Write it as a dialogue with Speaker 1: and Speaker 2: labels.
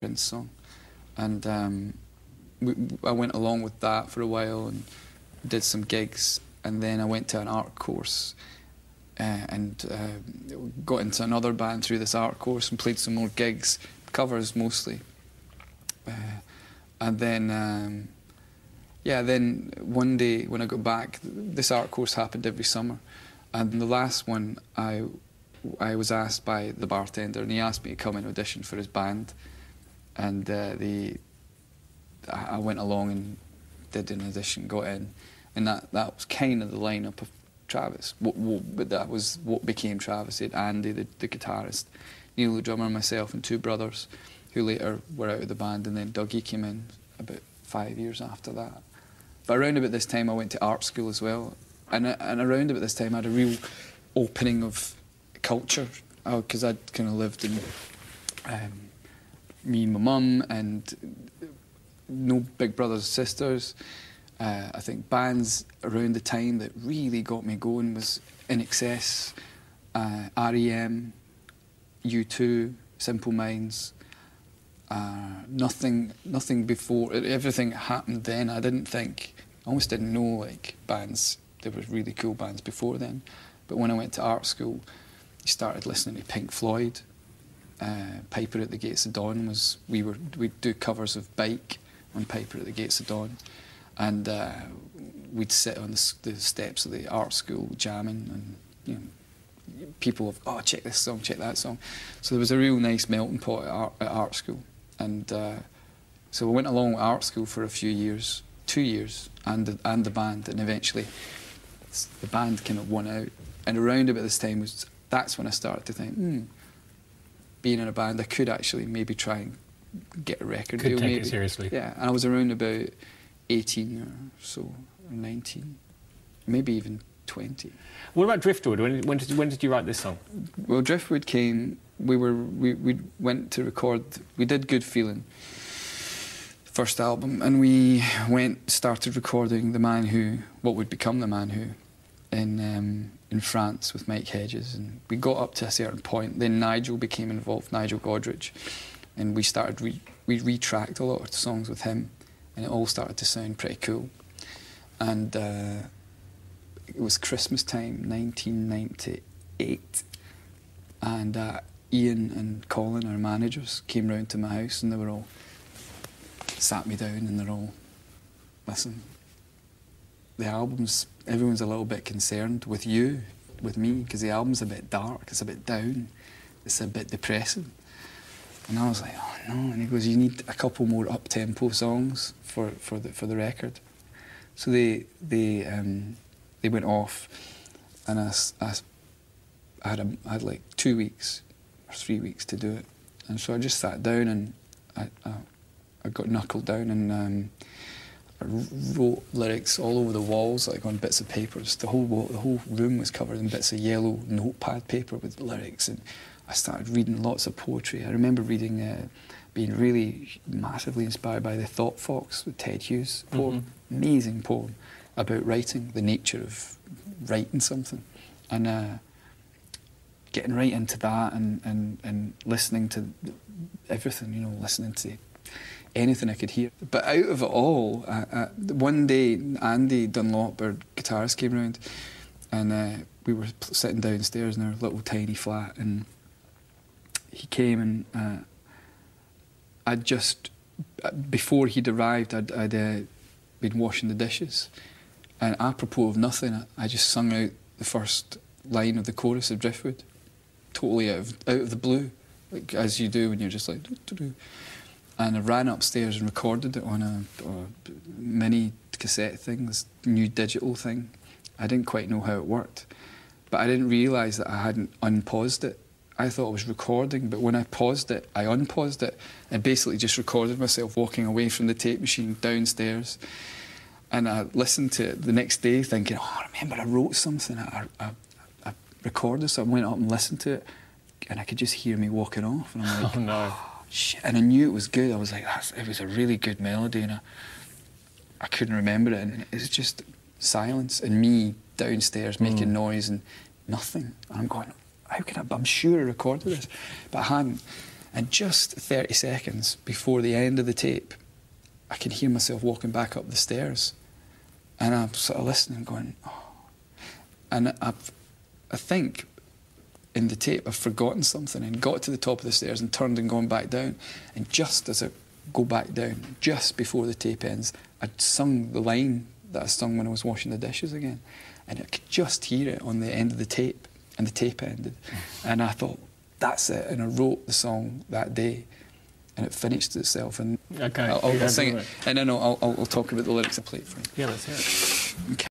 Speaker 1: Prince song, and I went along with that for a while and did some gigs, and then I went to an art course and got into another band through this art course and played some more gigs, covers mostly, and then yeah, then one day when I got back, this art course happened every summer, and the last one I was asked by the bartender, and he asked me to come and audition for his band, and I went along and did an audition, got in, and that was kind of the lineup of Travis. But that was what became Travis. It had Andy, the guitarist, Neil, the drummer, and myself, and two brothers who later were out of the band, and then Dougie came in about 5 years after that. But around about this time I went to art school as well, and around about this time I had a real opening of culture, because I'd kind of lived in me and my mum, and no big brothers and sisters. I think bands around the time that really got me going was In Excess, REM, U2, Simple Minds. Nothing before. Everything happened then. I almost didn't know like bands. There were really cool bands before then. But when I went to art school, I started listening to Pink Floyd. Piper at the Gates of Dawn was, we'd do covers of Bike on Piper at the Gates of Dawn, and we'd sit on the steps of the art school jamming, and you know, people of, oh, check this song, check that song. So there was a real nice melting pot at art school, and so I went along with art school for a few years, 2 years, and the band, and eventually the band kind of won out. And around about this time that's when I started to think, being in a band, I could actually maybe try and get a record deal.
Speaker 2: Could take
Speaker 1: maybe.
Speaker 2: it seriously.
Speaker 1: Yeah, and I was around about 18 or so, or 19, maybe even 20.
Speaker 2: What about Driftwood? When did you write this song?
Speaker 1: Well, Driftwood came. We went to record. We did Good Feeling, first album, and we started recording what would become The Man Who, in France with Mike Hedges, and we got up to a certain point. Then Nigel became involved, Nigel Godrich, and we retracked a lot of songs with him, and it all started to sound pretty cool. And it was Christmas time, 1998, and Ian and Colin, our managers, came round to my house, and they were all sat me down, and they're all, listen, the album's, everyone's a little bit concerned with me, because the album's a bit dark, it's a bit down, it's a bit depressing. And I was like, oh no, and he goes, you need a couple more up-tempo songs for the record. So they went off, and I had like 2 weeks or 3 weeks to do it. And so I just sat down, and I got knuckled down, and I wrote lyrics all over the walls, like on bits of paper. The whole room was covered in bits of yellow notepad paper with lyrics, and I started reading lots of poetry. I remember reading, being really massively inspired by The Thought Fox with Ted Hughes' poem. Amazing poem about writing, the nature of writing something, and getting right into that, and listening to everything, you know, listening to anything I could hear. But out of it all, one day Andy Dunlop, our guitarist, came round, and we were sitting downstairs in our little tiny flat, and he came, and before he'd arrived, I'd been washing the dishes, and apropos of nothing, I just sung out the first line of the chorus of Driftwood, totally out of the blue, like as you do when you're just like, doo-doo-doo. And I ran upstairs and recorded it on a mini cassette thing, this new digital thing. I didn't quite know how it worked, but I didn't realise that I hadn't unpaused it. I thought I was recording, but when I paused it, I unpaused it, and basically just recorded myself walking away from the tape machine downstairs. And I listened to it the next day thinking, oh, I remember I wrote something, I recorded something, went up and listened to it, and I could just hear me walking off, and I'm like,
Speaker 2: oh no.
Speaker 1: Shit. And I knew it was good. I was like, it was a really good melody, and I couldn't remember it, and it's just silence, and me downstairs making noise and nothing. And I'm going, how can I'm sure I recorded this, but I hadn't. And just 30 seconds before the end of the tape, I can hear myself walking back up the stairs. And I'm sort of listening, going, oh. And I think in the tape I've forgotten something and got to the top of the stairs and turned and gone back down. And just as I go back down, just before the tape ends, I'd sung the line that I sung when I was washing the dishes again. And I could just hear it on the end of the tape, and the tape ended. And I thought, that's it. And I wrote the song that day, and it finished itself. And
Speaker 2: okay,
Speaker 1: I'll sing it. And then I'll talk about the lyrics I played for you.
Speaker 2: Yeah, let's hear it.
Speaker 1: Okay.